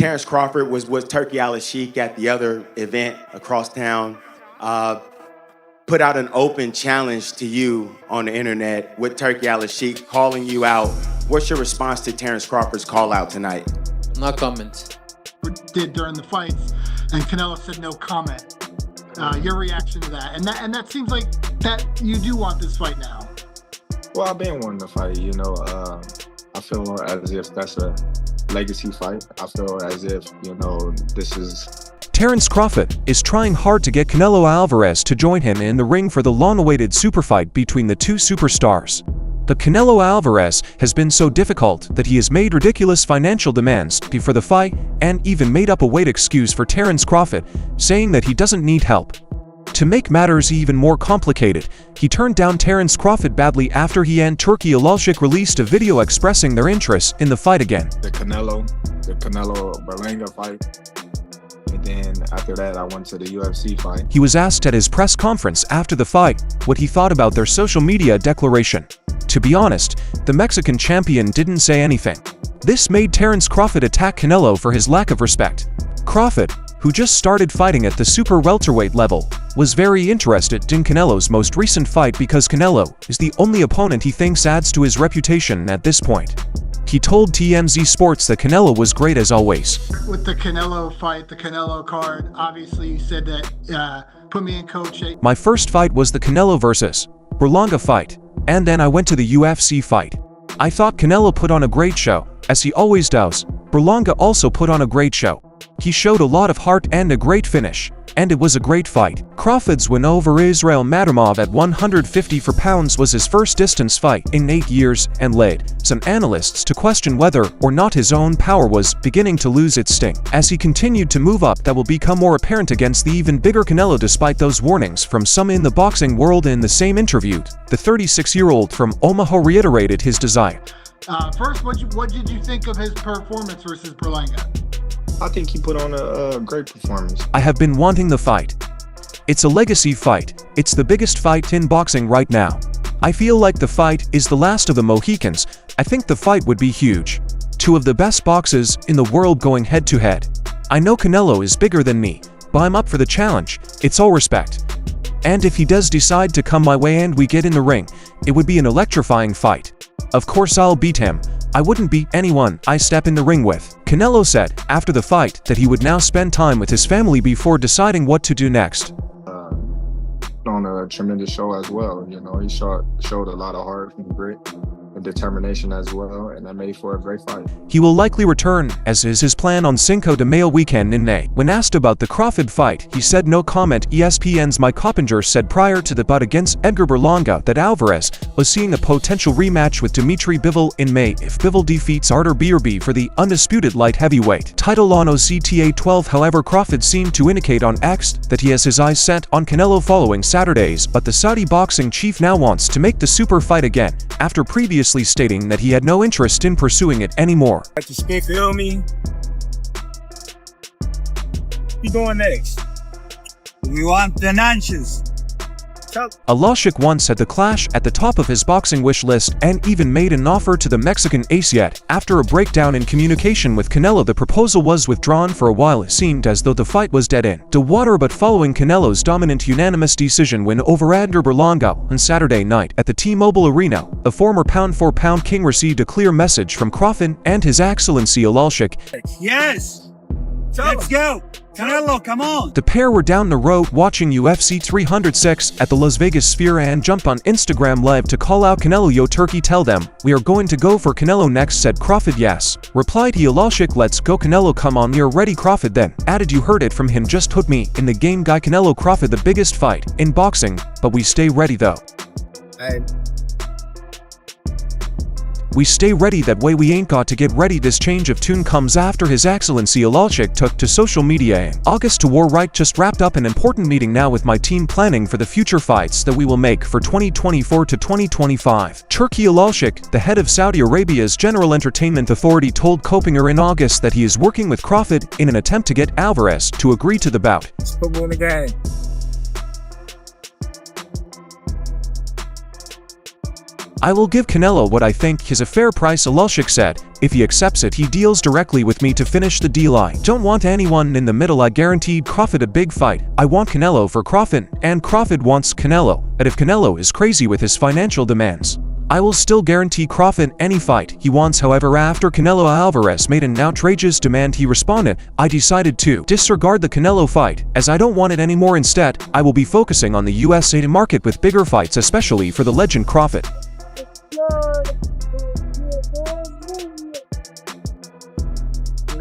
Terrence Crawford was with Turkey Al-Sheikh at the other event across town. Put out an open challenge to you on the internet with Turkey Al-Sheikh calling you out. What's your response to Terrence Crawford's call out tonight? No comment. Did during the fights, and Canelo said no comment. Your reaction to that? And that seems like that you do want this fight now. Well, I've been wanting to fight, I feel as if that's a legacy fight. I feel as if, this is... Terrence Crawford is trying hard to get Canelo Alvarez to join him in the ring for the long-awaited super fight between the two superstars. But Canelo Alvarez has been so difficult that he has made ridiculous financial demands before the fight and even made up a weight excuse for Terrence Crawford, saying that he doesn't need help. To make matters even more complicated, he turned down Terrence Crawford badly after he and Turkey Al-Sheikh released a video expressing their interest in the fight again. The Canelo-Berlanga fight. And then after that, I went to the UFC fight. He was asked at his press conference after the fight what he thought about their social media declaration. To be honest, the Mexican champion didn't say anything. This made Terrence Crawford attack Canelo for his lack of respect. Crawford, who just started fighting at the super welterweight level, was very interested in Canelo's most recent fight because Canelo is the only opponent he thinks adds to his reputation at this point. He told TMZ Sports that Canelo was great as always. With the Canelo fight, the Canelo card, obviously you said that put me in coach. My first fight was the Canelo versus Berlanga fight, and then I went to the UFC fight. I thought Canelo put on a great show, as he always does. Berlanga also put on a great show. He showed a lot of heart and a great finish, and it was a great fight. Crawford's win over Israel Madrimov at 154 pounds was his first distance fight in 8 years and led some analysts to question whether or not his own power was beginning to lose its sting. As he continued to move up, that will become more apparent against the even bigger Canelo despite those warnings from some in the boxing world. In the same interview, the 36-year-old from Omaha reiterated his desire. First, what did you think of his performance versus Berlanga? I think he put on a great performance. I have been wanting the fight. It's a legacy fight. It's the biggest fight in boxing right now. I feel like the fight is the last of the Mohicans. I think the fight would be huge. Two of the best boxers in the world going head-to-head. I know Canelo is bigger than me, but I'm up for the challenge. It's all respect. And if he does decide to come my way and we get in the ring, it would be an electrifying fight. Of course I'll beat him. I wouldn't beat anyone I step in the ring with. Canelo said after the fight that he would now spend time with his family before deciding what to do next. On a tremendous show as well. He showed a lot of heart and grit and determination as well, and that made for a great fight. He will likely return, as is his plan, on Cinco de Mayo weekend in May. When asked about the Crawford fight, he said no comment. ESPN's Mike Coppinger said prior to the bout against Edgar Berlanga that Alvarez was seeing a potential rematch with Dimitri Bivol in May if Bivol defeats Artur Beterbiev for the undisputed light heavyweight title on OCTA 12. However, Crawford seemed to indicate on X that he has his eyes set on Canelo following Saturdays, but the Saudi boxing chief now wants to make the super fight again, after previously stating that he had no interest in pursuing it anymore. You feel me? You going next? We want financials. Al-Sheikh once had the clash at the top of his boxing wish list and even made an offer to the Mexican ace. Yet, after a breakdown in communication with Canelo, the proposal was withdrawn. For a while it seemed as though the fight was dead in the water, but following Canelo's dominant unanimous decision win over Edgar Berlanga on Saturday night at the T-Mobile Arena, the former pound-for-pound king received a clear message from Crawford and His Excellency Al-Sheikh. Yes! Let's go! Canelo, come on! The pair were down the road watching UFC 306 at the Las Vegas Sphere and jumped on Instagram Live to call out Canelo. Yo Turkey, tell them, we are going to go for Canelo next, said Crawford. Yes, replied he. Al-Sheikh, let's go Canelo, come on, you're ready. Crawford then added, you heard it from him, just put me in the game guy. Canelo Crawford, the biggest fight in boxing, but we stay ready though. We stay ready, that way we ain't got to get ready. This change of tune comes after His Excellency Al-Sheikh took to social media in August to war. Right, just wrapped up an important meeting now with my team planning for the future fights that we will make for 2024 to 2025. Turkey Al-Sheikh, the head of Saudi Arabia's General Entertainment Authority, told Coppinger in August that he is working with Crawford in an attempt to get Alvarez to agree to the bout. Football in the game. I will give Canelo what I think is a fair price, Alushik said. If he accepts it, he deals directly with me to finish the deal. I don't want anyone in the middle. I guaranteed Crawford a big fight. I want Canelo for Crawford, and Crawford wants Canelo. But if Canelo is crazy with his financial demands, I will still guarantee Crawford any fight he wants. However, after Canelo Alvarez made an outrageous demand, he responded, I decided to disregard the Canelo fight, as I don't want it anymore. Instead, I will be focusing on the USA market with bigger fights, especially for the legend Crawford.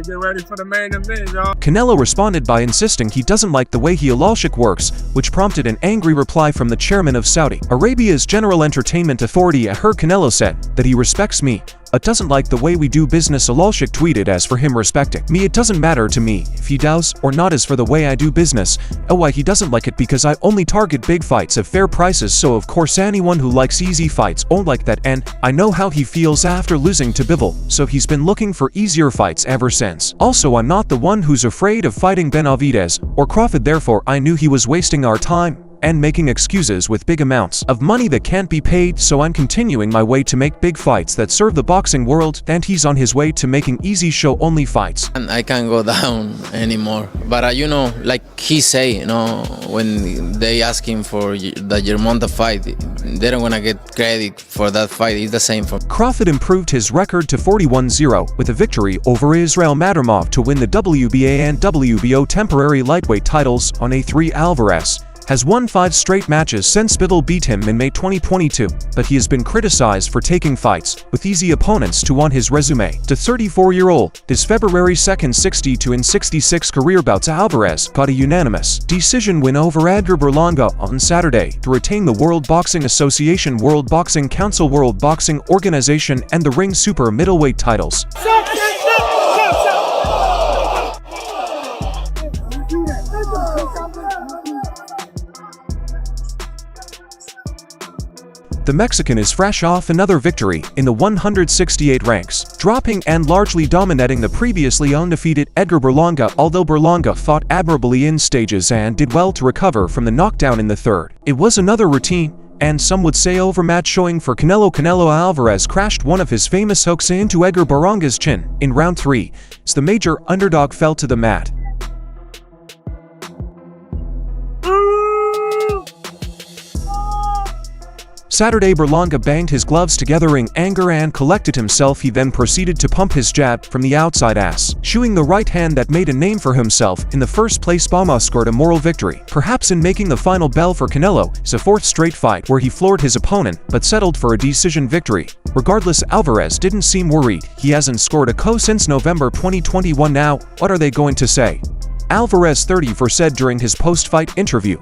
Get ready for the main event, y'all. Canelo responded by insisting he doesn't like the way Alushik works, which prompted an angry reply from the chairman of Saudi Arabia's General Entertainment Authority. Canelo said that he respects me, but doesn't like the way we do business. Alushik tweeted, as for him respecting me, it doesn't matter to me if he does or not. As for the way I do business, why he doesn't like it because I only target big fights at fair prices, so of course anyone who likes easy fights won't like that, and I know how he feels after losing to Bivol, so he's been looking for easier fights ever since. Also, I'm not the one who's afraid of fighting Benavidez or Crawford, therefore I knew he was wasting our time and making excuses with big amounts of money that can't be paid, so I'm continuing my way to make big fights that serve the boxing world, and he's on his way to making easy show-only fights. And I can't go down anymore. But you know, like he say, you know, when they ask him for the Germonta fight, they don't wanna get credit for that fight. It's the same for Crawford improved his record to 41-0 with a victory over Israel Madrimov to win the WBA and WBO temporary lightweight titles on A3. Alvarez has won 5 straight matches since Bivol beat him in May 2022, but he has been criticized for taking fights with easy opponents to on his resume. The 34-year-old, his February 2nd 62-66 career bouts, Alvarez got a unanimous decision win over Edgar Berlanga on Saturday to retain the World Boxing Association, World Boxing Council, World Boxing Organization, and the Ring Super Middleweight titles. The Mexican is fresh off another victory in the 168 ranks, dropping and largely dominating the previously undefeated Edgar Berlanga, although Berlanga fought admirably in stages and did well to recover from the knockdown in the third. It was another routine, and some would say overmatched showing for Canelo. Canelo Alvarez crashed one of his famous hooks into Edgar Berlanga's chin in round 3, as the major underdog fell to the mat. Saturday, Berlanga banged his gloves together in anger and collected himself. He then proceeded to pump his jab from the outside ass, shooing the right hand that made a name for himself in the first place. Bama scored a moral victory, perhaps in making the final bell for Canelo. It's a 4th straight fight where he floored his opponent but settled for a decision victory. Regardless, Alvarez didn't seem worried. He hasn't scored a KO since November 2021. Now, what are they going to say? Alvarez 34 said during his post-fight interview.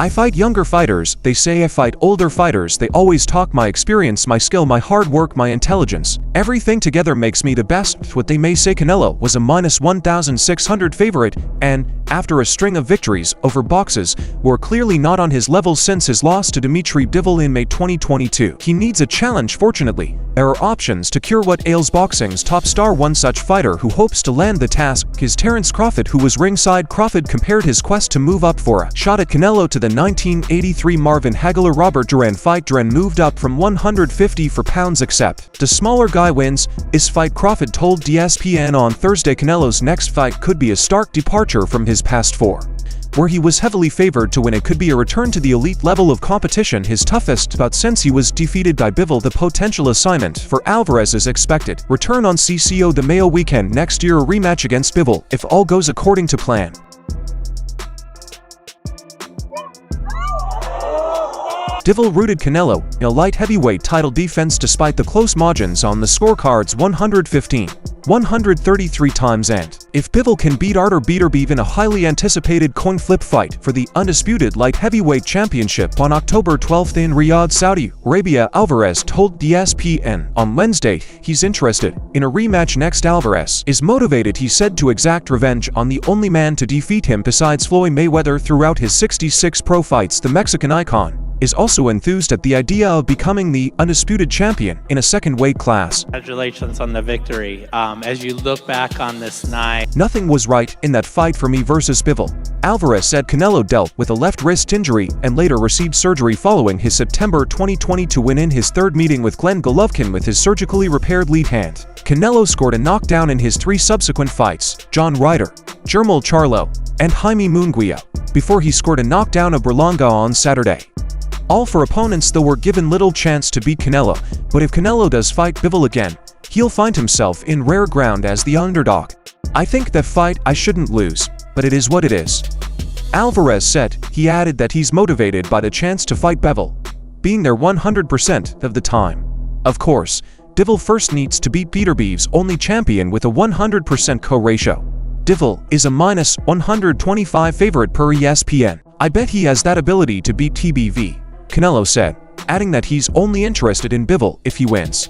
I fight younger fighters, they say I fight older fighters, they always talk my experience, my skill, my hard work, my intelligence. Everything together makes me the best. What they may say. Canelo was a -1,600 favorite, and after a string of victories over boxers were clearly not on his level since his loss to Dmitry Bivol in May 2022. He needs a challenge. Fortunately, there are options to cure what ails boxing's top star. One such fighter who hopes to land the task is Terence Crawford, who was ringside. Crawford compared his quest to move up for a shot at Canelo to the 1983 Marvin Hagler Robert Duran fight. Duran moved up from 154 pounds, except the smaller guy wins his fight, Crawford told ESPN on Thursday. Canelo's next fight could be a stark departure from his past 4, where he was heavily favored to win. It could be a return to the elite level of competition, his toughest bout since he was defeated by Bivol. The potential assignment for Alvarez is expected return on CCO the Mayo weekend next year, a rematch against Bivol if all goes according to plan. Bivol routed Canelo in a light heavyweight title defense despite the close margins on the scorecards 115-133 times, and if Bivol can beat Artur Beterbiev in a highly anticipated coin flip fight for the undisputed light heavyweight championship on October 12th in Riyadh, Saudi Arabia, Alvarez told ESPN on Wednesday he's interested in a rematch next. Alvarez is motivated, he said, to exact revenge on the only man to defeat him besides Floyd Mayweather throughout his 66 pro fights. The Mexican icon is also enthused at the idea of becoming the undisputed champion in a second weight class. Congratulations on the victory. As you look back on this night, Nothing was right in that fight for me versus Bivol. Alvarez said Canelo dealt with a left wrist injury and later received surgery following his September 2022 win in his third meeting with Glenn Golovkin with his surgically repaired lead hand. Canelo scored a knockdown in his 3 subsequent fights, John Ryder, Jermel Charlo, and Jaime Munguia, before he scored a knockdown of Berlanga on Saturday. All 4 opponents though were given little chance to beat Canelo, but if Canelo does fight Bivol again, he'll find himself in rare ground as the underdog. I think that fight I shouldn't lose, but it is what it is. Alvarez said. He added that he's motivated by the chance to fight Bivol, being there 100% of the time. Of course, Bivol first needs to beat Beterbieves' only champion with a 100% co-ratio. Bivol is a minus 125 favorite per ESPN. I bet he has that ability to beat TBV, Canelo said, adding that he's only interested in Bivol if he wins.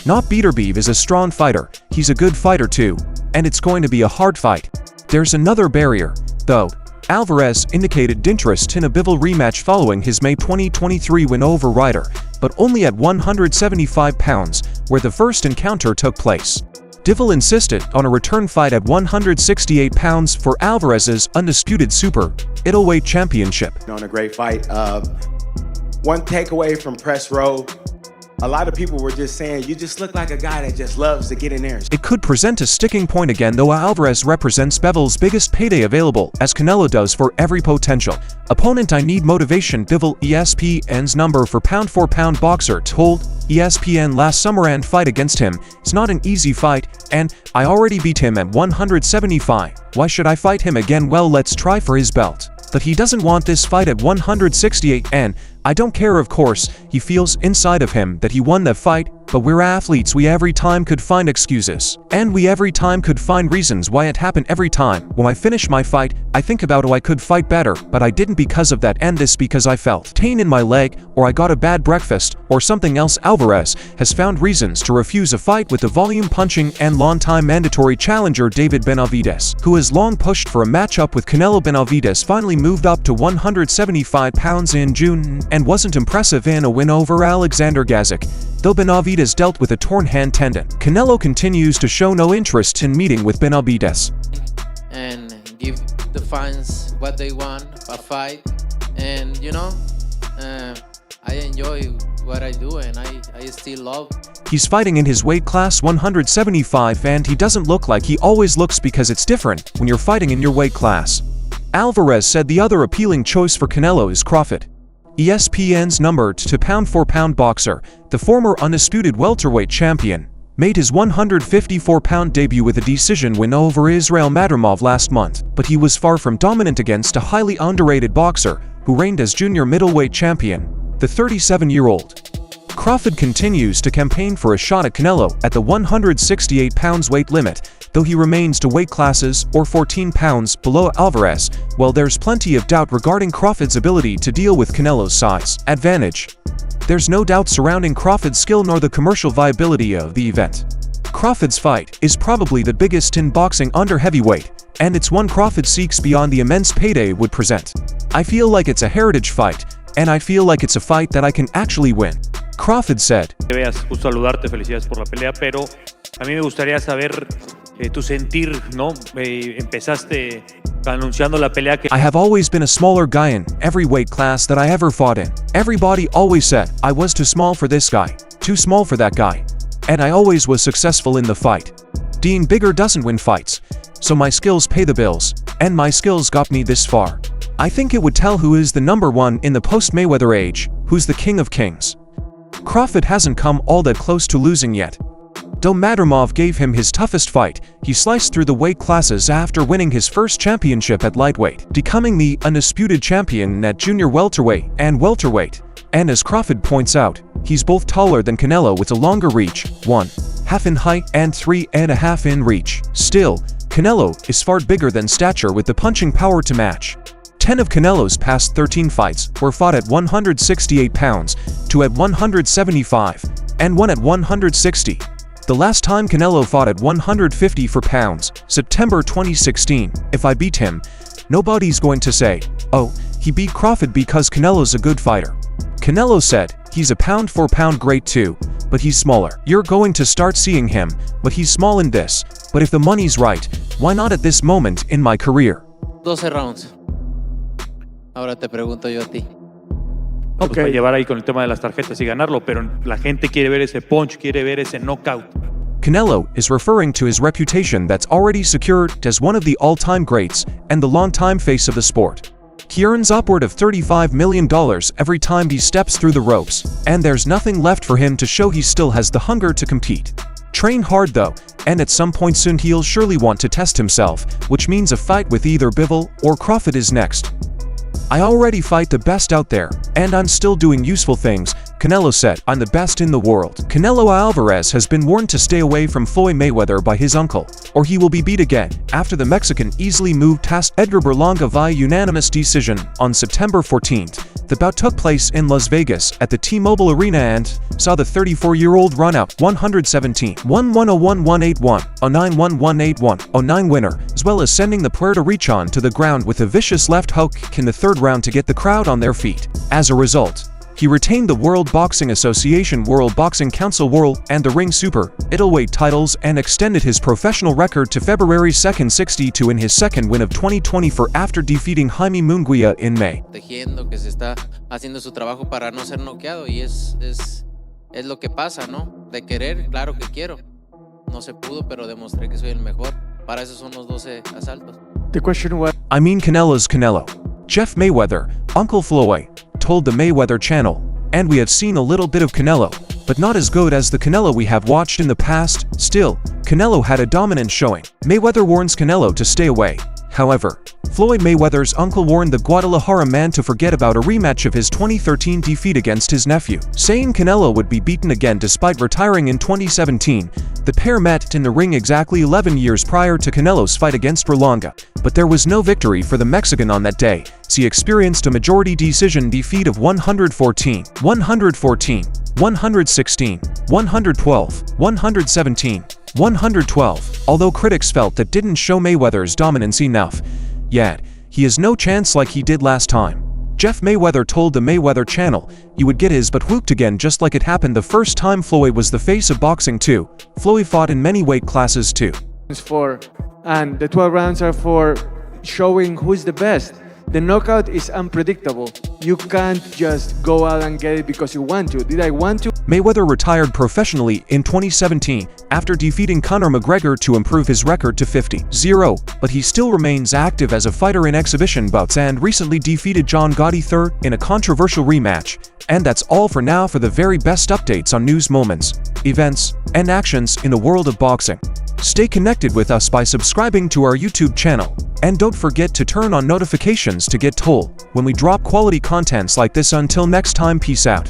Not Beterbiev is a strong fighter, he's a good fighter too, and it's going to be a hard fight. There's another barrier, though. Alvarez indicated interest in a Bivol rematch following his May 2023 win over Ryder, but only at 175 pounds, where the first encounter took place. Bivol insisted on a return fight at 168 pounds for Alvarez's undisputed super middleweight championship. On a great fight. One takeaway from press row, a lot of people were just saying, you just look like a guy that just loves to get in there. It could present a sticking point again, though Alvarez represents Bivol's biggest payday available, as Canelo does for every potential opponent. I need motivation, Bivol, ESPN's number for pound-for-pound boxer, told ESPN last summer, and fight against him. It's not an easy fight, and I already beat him at 175. Why should I fight him again? Well, let's try for his belt. But he doesn't want this fight at 168, and I don't care. Of course, he feels inside of him that he won that fight, but we're athletes. We every time could find excuses, and we every time could find reasons why it happened. Every time when I finish my fight, I think about how I could fight better, but I didn't because of that, and this because I felt pain in my leg, or I got a bad breakfast, or something else. Alvarez has found reasons to refuse a fight with the volume punching and long-time mandatory challenger David Benavidez, who has long pushed for a matchup with Canelo. Benavidez finally moved up to 175 pounds in June and wasn't impressive in a win over Alexander Gazik, though Benavidez dealt with a torn hand tendon. Canelo continues to show no interest in meeting with Benavidez. And give the fans what they want, a fight, and I enjoy what I do, and I still love. He's fighting in his weight class 175, and he doesn't look like he always looks, because it's different when you're fighting in your weight class. Alvarez said the other appealing choice for Canelo is Crawford, ESPN's number 2 pound-for-pound boxer. The former undisputed welterweight champion made his 154-pound debut with a decision win over Israel Madrimov last month, but he was far from dominant against a highly underrated boxer who reigned as junior middleweight champion, the 37-year-old. Crawford continues to campaign for a shot at Canelo at the 168 pounds weight limit, though he remains 2 weight classes or 14 pounds below Alvarez. While there's plenty of doubt regarding Crawford's ability to deal with Canelo's size advantage, there's no doubt surrounding Crawford's skill nor the commercial viability of the event. Crawford's fight is probably the biggest in boxing under heavyweight, and it's one Crawford seeks beyond the immense payday it would present. I feel like it's a heritage fight, and I feel like it's a fight that I can actually win, Crawford said. Gusto saludarte, felicidades por la pelea, pero a mí me gustaría saber tu sentir, ¿no? Empezaste anunciando la pelea que... I have always been a smaller guy in every weight class that I ever fought in. Everybody always said I was too small for this guy, too small for that guy, and I always was successful in the fight. Being bigger doesn't win fights, so my skills pay the bills, and my skills got me this far. I think it would tell who is the number one in the post-Mayweather age, who's the king of kings. Crawford hasn't come all that close to losing yet. Though Madrimov gave him his toughest fight, he sliced through the weight classes after winning his first championship at lightweight, becoming the undisputed champion at junior welterweight and welterweight. And as Crawford points out, he's both taller than Canelo with a longer reach, 1.5 in height and 3.5 in reach. Still, Canelo is far bigger than stature with the punching power to match. 10 of Canelo's past 13 fights were fought at 168 pounds, 2 at 175, and 1 at 160. The last time Canelo fought at 154 pounds, September 2016. If I beat him, nobody's going to say, oh, he beat Crawford, because Canelo's a good fighter. Canelo said, he's a pound-for-pound great too, but he's smaller. You're going to start seeing him, but he's small in this. But if the money's right, why not at this moment in my career? 12 rounds. Ahora te pregunto yo a ti. Pues para llevar ahí con el tema de las tarjetas y ganarlo, pero la gente quiere ver ese punch, quiere ver ese knockout. Canelo is referring to his reputation that's already secured as one of the all-time greats and the long-time face of the sport. He earns upward of $35 million every time he steps through the ropes, and there's nothing left for him to show he still has the hunger to compete. Train hard though, and at some point soon he'll surely want to test himself, which means a fight with either Bivol or Crawford is next. I already fight the best out there, and I'm still doing useful things, Canelo said. I'm the best in the world. Canelo Alvarez has been warned to stay away from Floyd Mayweather by his uncle, or he will be beat again, after the Mexican easily moved past Edgar Berlanga via unanimous decision on September 14th. The bout took place in Las Vegas at the T-Mobile Arena and saw the 34-year-old run out 117-1-101-181-09-1181-09 winner, as well as sending the Puerto Rican to the ground with a vicious left hook in the third round to get the crowd on their feet. As a result, he retained the World Boxing Association, World Boxing Council World and the Ring Super Middleweight titles and extended his professional record to February 2nd 62 in his second win of 2024 after defeating Jaime Munguia in May. Tejiendo que se está haciendo su trabajo para no ser noqueado y es lo que pasa, ¿no? De querer, claro que quiero. No se pudo, pero demostré que soy el mejor. Para eso son los 12 asaltos. The question was, I mean Canelo's Canelo. Jeff Mayweather, Uncle Floyd, told the Mayweather channel, and we have seen a little bit of Canelo, but not as good as the Canelo we have watched in the past. Still, Canelo had a dominant showing. Mayweather warns Canelo to stay away. However, Floyd Mayweather's uncle warned the Guadalajara man to forget about a rematch of his 2013 defeat against his nephew, saying Canelo would be beaten again despite retiring in 2017. The pair met in the ring exactly 11 years prior to Canelo's fight against Berlanga, but there was no victory for the Mexican on that day, as he experienced a majority decision defeat of 114, 114, 116, 112, 117, 112, although critics felt that didn't show Mayweather's dominance enough. Yet, he has no chance like he did last time. Jeff Mayweather told the Mayweather channel, "You would get his butt whooped again just like it happened the first time Floyd was the face of boxing too. Floyd fought in many weight classes too. And the 12 rounds are for showing who's the best. The knockout is unpredictable. You can't just go out and get it because you want to. Did I want to? Mayweather retired professionally in 2017 after defeating Conor McGregor to improve his record to 50-0, but he still remains active as a fighter in exhibition bouts and recently defeated John Gotti III in a controversial rematch. And that's all for now for the very best updates on news moments, events, and actions in the world of boxing. Stay connected with us by subscribing to our YouTube channel, and don't forget to turn on notifications to get told when we drop quality contents like this. Until next time, peace out.